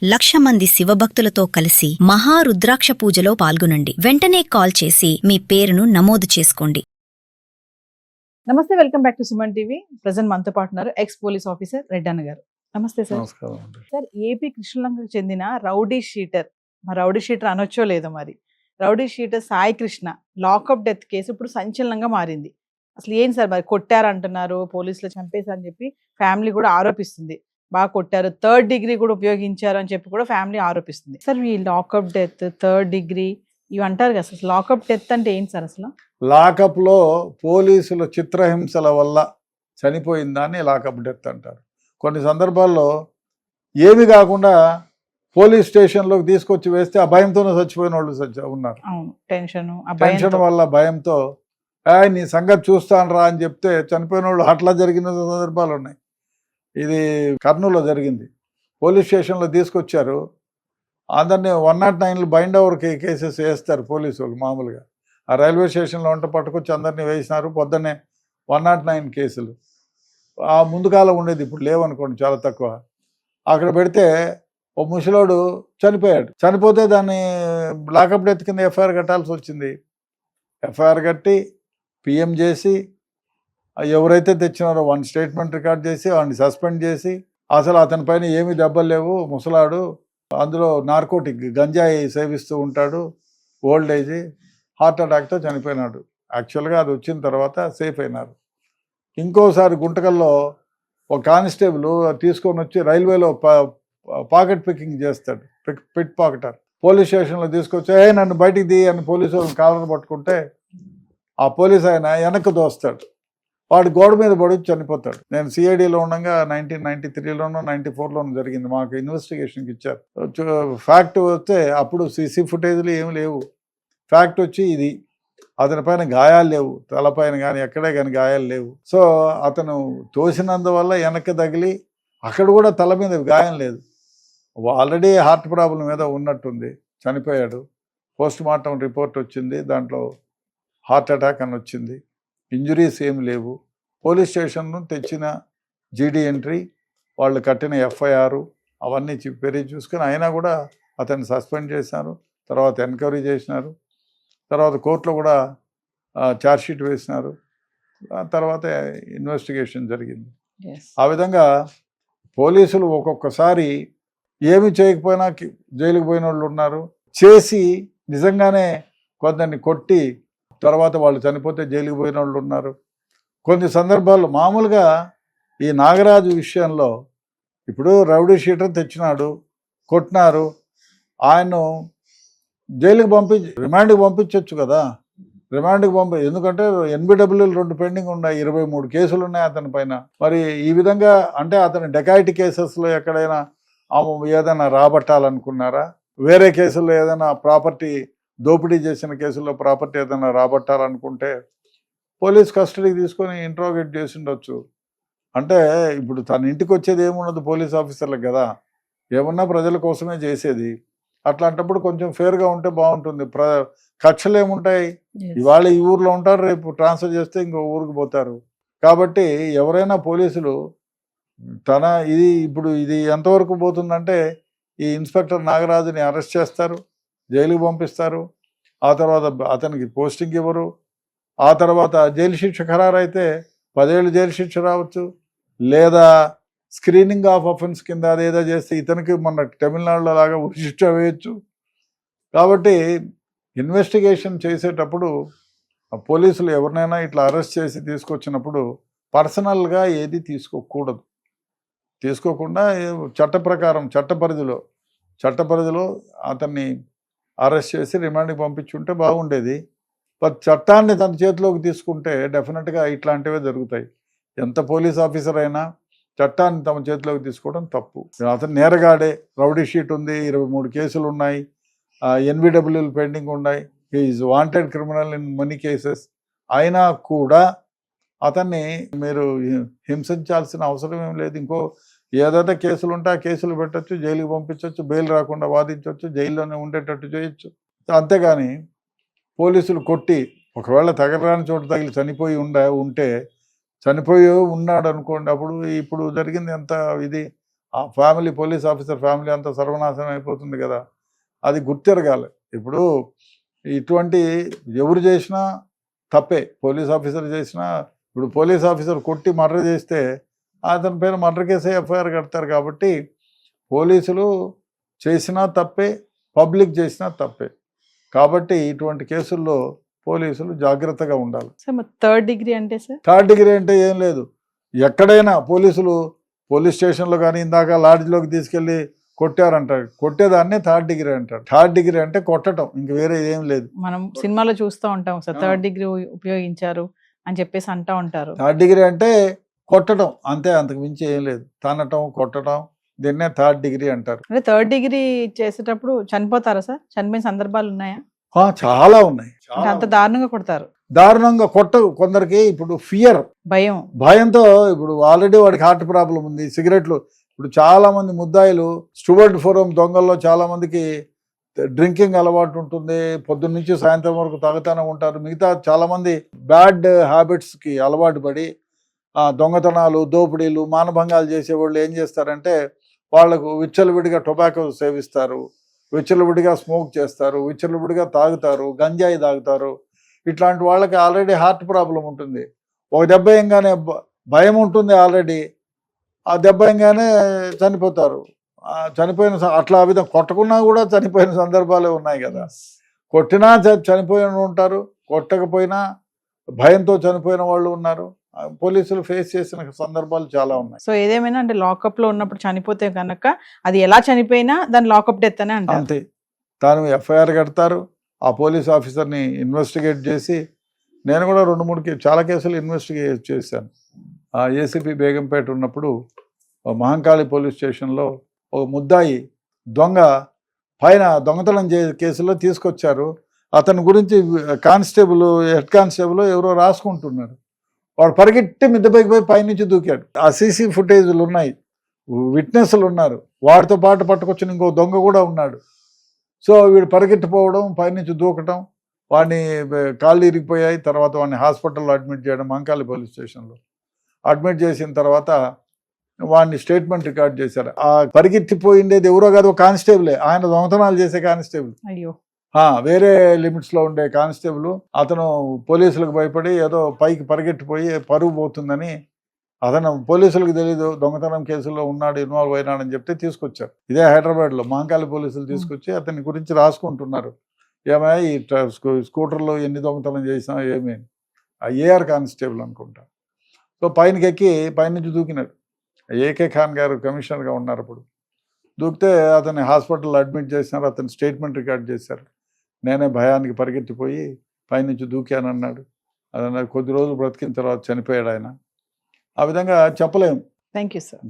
1,00,000 మంది శివభక్తులతో కలిసి మహారుద్రాక్ష పూజలో పాల్గొనండి. వెంటనే కాల్ చేసి మీ పేరును నమోదు చేసుకోండి. నమస్తే, welcome back to Suman TV. Present మనతో పాటు ఉన్నారు ఎక్స్ పోలీస్ ఆఫీసర్ రెడ్డన్న గారు. నమస్తే సార్. నమస్కారం అండి. సార్, ఏపీ కృష్ణలంకకు చెందిన రౌడీ షీటర్, రౌడీ షీటర్ అనొచ్చో లేదో మరి, rowdy sheeter Sai Krishna lockup death case ఇప్పుడు సంచలనంగా మారింది. అసలు ఏం సార్, మరి కొట్టారంటున్నారు, పోలీసులు చంపేశారని చెప్పి ఫ్యామిలీ కూడా ఆరోపిస్తుంది. బాగా కొట్టారు, 3rd డిగ్రీ కూడా ఉపయోగించారు అని చెప్పి కూడా ఫ్యామిలీ ఆరోపిస్తుంది. సార్, ఈ లాకప్ డెత్, 3rd డిగ్రీ ఇవి అంటారు కదా, అసలు లాకప్ డెత్ అంటే ఏంటి సార్? అసలు లాకప్లో పోలీసుల చిత్రహింసల వల్ల చనిపోయిన దాన్ని లాకప్ డెత్ అంటారు. కొన్ని సందర్భాల్లో ఏమి కాకుండా పోలీస్ స్టేషన్లోకి తీసుకొచ్చి వేస్తే ఆ భయంతోనే చచ్చిపోయిన వాళ్ళు ఉన్నారు. టెన్షన్ వల్ల భయంతో నీ సంగతి చూస్తాను రా అని చెప్తే చనిపోయిన వాళ్ళు అట్లా జరిగిన సందర్భాలు ఉన్నాయి. ఇది కర్నూలులో జరిగింది. పోలీస్ స్టేషన్లో తీసుకొచ్చారు, అందరినీ 109 బైండ్ ఓవర్ కేసెస్ వేస్తారు పోలీసు వాళ్ళు మామూలుగా. ఆ రైల్వే స్టేషన్లో ఉంటే పట్టుకొచ్చి అందరినీ వేసినారు. పొద్దున్నే 109 కేసులు. ఆ ముందు కాలం ఉండేది, ఇప్పుడు లేవనుకోండి, చాలా తక్కువ. అక్కడ పెడితే ఓ ముసలోడు చనిపోయాడు. చనిపోతే దాన్ని లాకప్ డెత్ కింద ఎఫ్ఐఆర్ కట్టాల్సి వచ్చింది. ఎఫ్ఐఆర్ కట్టి పిఎం చేసి ఎవరైతే తెచ్చినారో వాడిని స్టేట్మెంట్ రికార్డ్ చేసి వాడిని సస్పెండ్ చేసి, అసలు అతని పైన ఏమీ దెబ్బలు లేవు, ముసలాడు అందులో నార్కోటిక్ గంజాయి సేవిస్తూ ఉంటాడు, ఓల్డ్ ఏజ్, హార్ట్ అటాక్తో చనిపోయినాడు. యాక్చువల్గా అది వచ్చిన తర్వాత సేఫ్ అయినారు. ఇంకోసారి గుంటకల్లో ఒక కానిస్టేబుల్ తీసుకొని వచ్చి రైల్వేలో పాకెట్ పికింగ్ చేస్తాడు, పిట్ పాకెటర్. పోలీస్ స్టేషన్లో తీసుకొచ్చి నన్ను బయటికి దిగి అని పోలీసు వాళ్ళని కాలర్ పట్టుకుంటే ఆ పోలీస్ ఆయన వెనక్కి దోస్తాడు, వాడు గోడ మీద పడి చనిపోతాడు. నేను సిఐడిలో ఉండగా 1993లోనో 94లోనో జరిగింది. మాకు ఇన్వెస్టిగేషన్కి ఇచ్చారు. ఫ్యాక్ట్ వస్తే అప్పుడు సీసీ ఫుటేజ్లు ఏమి లేవు. ఫ్యాక్ట్ వచ్చి ఇది, అతని పైన గాయాలు లేవు, తలపైన కానీ ఎక్కడే కానీ గాయాలు లేవు. సో అతను తోసినందువల్ల వెనక్కి తగిలి అక్కడ కూడా తల మీద గాయం లేదు, ఆల్రెడీ హార్ట్ ప్రాబ్లం మీద ఉన్నట్టుంది, చనిపోయాడు. పోస్ట్ మార్టం రిపోర్ట్ వచ్చింది, దాంట్లో హార్ట్ అటాక్ అని వచ్చింది. ఇంజురీస్ ఏమి లేవు. పోలీస్ స్టేషన్ తెచ్చిన జీడీ ఎంట్రీ, వాళ్ళు కట్టిన ఎఫ్ఐఆర్ అవన్నీ చూసుకొని అయినా కూడా అతన్ని సస్పెండ్ చేశారు. తర్వాత ఎంక్వైరీ చేసినారు, తర్వాత కోర్టులో కూడా ఛార్జ్షీట్ వేసినారు, తర్వాత ఇన్వెస్టిగేషన్ జరిగింది. ఆ విధంగా పోలీసులు ఒక్కొక్కసారి ఏమి చేయకపోయినా జైలుకు పోయిన వాళ్ళు ఉన్నారు, చేసి నిజంగానే కొందరిని కొట్టి తర్వాత వాళ్ళు చనిపోతే జైలుకు పోయిన వాళ్ళు ఉన్నారు. కొన్ని సందర్భాల్లో మామూలుగా ఈ నాగరాజు విషయంలో ఇప్పుడు రౌడీ షీటర్ తెచ్చినాడు, కొట్టినారు, ఆయన్ను జైలుకి రిమాండ్కి పంపించవచ్చు కదా. రిమాండ్కి ఎందుకంటే ఎన్బిడబ్ల్యూలు 2 పెండింగ్ ఉన్నాయి, 23 కేసులు ఉన్నాయి అతని పైన. మరి ఈ విధంగా అంటే అతని డెకాయిటీ కేసెస్లో ఎక్కడైనా ఏదైనా రాబట్టాలనుకున్నారా, వేరే కేసుల్లో ఏదైనా ప్రాపర్టీ దోపిడీ చేసిన కేసుల్లో ప్రాపర్టీ ఏదైనా రాబట్టాలనుకుంటే పోలీస్ కస్టడీకి తీసుకొని ఇంట్రోగేట్ చేసి ఉండొచ్చు. అంటే ఇప్పుడు తన ఇంటికి వచ్చేది ఏమున్నది పోలీస్ ఆఫీసర్లకు కదా, ఏమన్నా ప్రజల కోసమే చేసేది. అట్లాంటప్పుడు కొంచెం ఫేర్గా ఉంటే బాగుంటుంది. కక్షలు ఏముంటాయి, ఇవాళ ఈ ఊర్లో ఉంటారు, రేపు ట్రాన్స్ఫర్ చేస్తే ఇంకో ఊరికి పోతారు. కాబట్టి ఎవరైనా పోలీసులు ఇప్పుడు ఇది ఎంతవరకు పోతుందంటే, ఈ ఇన్స్పెక్టర్ నాగరాజుని అరెస్ట్ చేస్తారు, జైలుకి పంపిస్తారు, ఆ తర్వాత అతనికి పోస్టింగ్ ఇవ్వరు, ఆ తర్వాత జైలు శిక్ష ఖరారైతే 10 ఏళ్ళు జైలు శిక్ష రావచ్చు, లేదా స్క్రీనింగ్ ఆఫ్ అఫెన్స్ కింద అదేదో చేస్తే ఇతనికి మన తమిళనాడులో లాగా శిక్ష వేయచ్చు. కాబట్టి ఇన్వెస్టిగేషన్ చేసేటప్పుడు పోలీసులు ఎవరినైనా ఇట్లా అరెస్ట్ చేసి తీసుకొచ్చినప్పుడు పర్సనల్గా ఏది తీసుకోకూడదు. తీసుకోకుండా చట్ట ప్రకారం చట్టపరిధిలో అతన్ని అరెస్ట్ చేసి రిమాండ్కి పంపించుంటే బాగుండేది. చట్టాన్ని తన చేతిలోకి తీసుకుంటే డెఫినెట్గా ఇట్లాంటివే జరుగుతాయి. ఎంత పోలీస్ ఆఫీసర్ అయినా చట్టాన్ని తమ చేతిలోకి తీసుకోవడం తప్పు. అతను నేరగాడే, రౌడీ షీట్ ఉంది, 23 కేసులు ఉన్నాయి, ఎన్బిడబ్ల్యూలు పెండింగ్ ఉన్నాయి, is wanted criminal in money cases. అయినా కూడా అతన్ని మీరు హింసించాల్సిన అవసరం ఏం లేదు. ఇంకో ఏదైతే కేసులు ఉంటే ఆ కేసులు పెట్టచ్చు, జైలుకి పంపించవచ్చు, బెయిల్ రాకుండా వాదించవచ్చు, జైల్లోనే ఉండేటట్టు చేయొచ్చు. అంతేగాని పోలీసులు కొట్టి ఒకవేళ తగలరాని చోట తగిలి చనిపోయి ఉన్నాడు అనుకోండి, అప్పుడు ఇప్పుడు జరిగింది ఎంత ఇది ఆ ఫ్యామిలీ, పోలీస్ ఆఫీసర్ ఫ్యామిలీ అంతా సర్వనాశనం అయిపోతుంది కదా. అది గుర్తెరగాలి. ఇప్పుడు ఇటువంటి ఎవరు చేసినా తప్పే. పోలీస్ ఆఫీసర్ చేసినా, ఇప్పుడు పోలీస్ ఆఫీసర్ కొట్టి మర్డర్ చేస్తే అతని పేరు మర్డర్ కేసు ఎఫ్ఐఆర్ కడతారు. కాబట్టి పోలీసులు చేసినా తప్పే, పబ్లిక్ చేసినా తప్పే. కాబట్టి ఇటువంటి కేసుల్లో పోలీసులు జాగ్రత్తగా ఉండాలి. సార్ మరి థర్డ్ డిగ్రీ అంటే సార్? థర్డ్ డిగ్రీ అంటే ఏం లేదు, ఎక్కడైనా పోలీసులు పోలీస్ స్టేషన్లో కానీ ఇందాక లాడ్జ్లోకి తీసుకెళ్ళి కొట్టారంటారు, కొట్టేదాన్ని థర్డ్ డిగ్రీ అంటారు. థర్డ్ డిగ్రీ అంటే కొట్టడం, ఇంక వేరే ఏం లేదు. మనం సినిమాలో చూస్తూ ఉంటాం సార్, థర్డ్ డిగ్రీ ఉపయోగించారు అని చెప్పేసి అంటా ఉంటారు. థర్డ్ డిగ్రీ అంటే కొట్టడం అంతే, అంతకు మించి ఏం లేదు. తనటం, కొట్టడం, దీన్నే థర్డ్ డిగ్రీ అంటారు. అంటే థర్డ్ డిగ్రీ చేసేటప్పుడు చనిపోతారా సార్? చనిపోయిన సందర్భాలు ఉన్నాయా? చాలా ఉన్నాయి. అంటే అంత దారుణంగా కొడతారు? దారుణంగా కొట్టవు. కొందరికి ఇప్పుడు ఫియర్, భయంతో, ఇప్పుడు ఆల్రెడీ వాడికి హార్ట్ ప్రాబ్లం ఉంది, సిగరెట్లు. ఇప్పుడు చాలా మంది ముద్దాయిలు స్టూవర్ట్ ఫోరం దొంగల్లో చాలా మందికి డ్రింకింగ్ అలవాటు ఉంటుంది, పొద్దున్న నుంచి సాయంత్రం వరకు తాగుతూనే ఉంటారు. మిగతా చాలా మంది బ్యాడ్ హ్యాబిట్స్కి అలవాటు పడి దొంగతనాలు, దోపిడీలు, మానభంగాలు చేసేవాళ్ళు ఏం చేస్తారంటే వాళ్లకు విచ్చలవిడిగా టొబాకో సేవిస్తారు, విచ్చలవిడిగా స్మోక్ చేస్తారు, విచ్చలవిడిగా తాగుతారు, గంజాయి తాగుతారు. ఇట్లాంటి వాళ్ళకి ఆల్రెడీ హార్ట్ ప్రాబ్లం ఉంటుంది. ఒక దెబ్బ వేయంగానే భయం ఉంటుంది ఆల్రెడీ, ఆ దెబ్బ వేయంగానే చనిపోతారు. చనిపోయిన అట్లా ఆ విధంగా కొట్టకున్నా కూడా చనిపోయిన సందర్భాలే ఉన్నాయి కదా. కొట్టినా చనిపోయిన ఉంటారు, కొట్టకపోయినా భయంతో చనిపోయిన వాళ్ళు ఉన్నారు. పోలీసులు ఫేస్ చేసిన సందర్భాలు చాలా ఉన్నాయి. సో ఏదేమైనా అంటే లాకప్ లో ఉన్నప్పుడు చనిపోతే కనుక అది ఎలా చనిపోయినా దాని లాకప్ డెత్ అనే అంటారు. అంతే, తాను ఎఫ్ఐఆర్ కడతారు. ఆ పోలీస్ ఆఫీసర్ని ఇన్వెస్టిగేట్ చేసి, నేను కూడా 2-3 చాలా కేసులు ఇన్వెస్టిగేట్ చేశాను. ఆ ఏసీపీ బేగంపేట ఉన్నప్పుడు మహంకాళి పోలీస్ స్టేషన్లో ఒక ముద్దాయి దొంగ పైన దొంగతనం కేసులో తీసుకొచ్చారు. అతని గురించి కానిస్టేబుల్, హెడ్ కానిస్టేబుల్ ఎవరో రాసుకుంటున్నారు. వాడు పరిగెట్టి మిద్దపైకి పోయి పైనుంచి దూకాడు. ఆ సీసీ ఫుటేజ్లు ఉన్నాయి, విట్నెస్లు ఉన్నారు. వాడితో పాటు పట్టుకొచ్చిన ఇంకో దొంగ కూడా ఉన్నాడు. సో వీడు పరిగెట్టిపోవడం, పైనుంచి దూకటం, వాడిని కాళ్ళు ఇరిగిపోయాయి. తర్వాత వాడిని హాస్పిటల్లో అడ్మిట్ చేయడం, మంకాలి పోలీస్ స్టేషన్లో అడ్మిట్ చేసిన తర్వాత వాడిని స్టేట్మెంట్ రికార్డ్ చేశారు. ఆ పరిగెత్తిపోయిండేది ఎవరో కాదు, కానిస్టేబులే. ఆయన దొంగతనాలు చేసే కానిస్టేబుల్, అయ్యో వేరే లిమిట్స్లో ఉండే కానిస్టేబుల్. అతను పోలీసులకు భయపడి ఏదో పైకి పరిగెట్టిపోయి పరుగు పోతుందని, అతను పోలీసులకు తెలీదు దొంగతనం కేసులో ఉన్నాడు, ఇన్వాల్వ్ అయినాడని చెప్తే తీసుకొచ్చారు. ఇదే హైదరాబాద్లో మహంకాళి పోలీసులు తీసుకొచ్చి అతని గురించి రాసుకుంటున్నారు. ఏమైనా ఈ స్కూటర్లో ఎన్ని దొంగతనం చేసినా ఏమీ. ఆ ఏఆర్ కానిస్టేబుల్ అనుకుంటా. సో పైనకి ఎక్కి పైనుంచి దూకినాడు. ఏకే ఖాన్ గారు కమిషనర్గా ఉన్నారు అప్పుడు. దూకితే అతన్ని హాస్పిటల్లో అడ్మిట్ చేసినారు. అతను స్టేట్మెంట్ రికార్డ్ చేశారు. నేనే భయానికి పరిగెత్తిపోయి పైనుంచి దూకానన్నాడు. అదన్నా కొద్ది రోజులు బ్రతికిన తర్వాత చనిపోయాడు ఆయన. ఆ విధంగా చెప్పలేము. Thank you sir.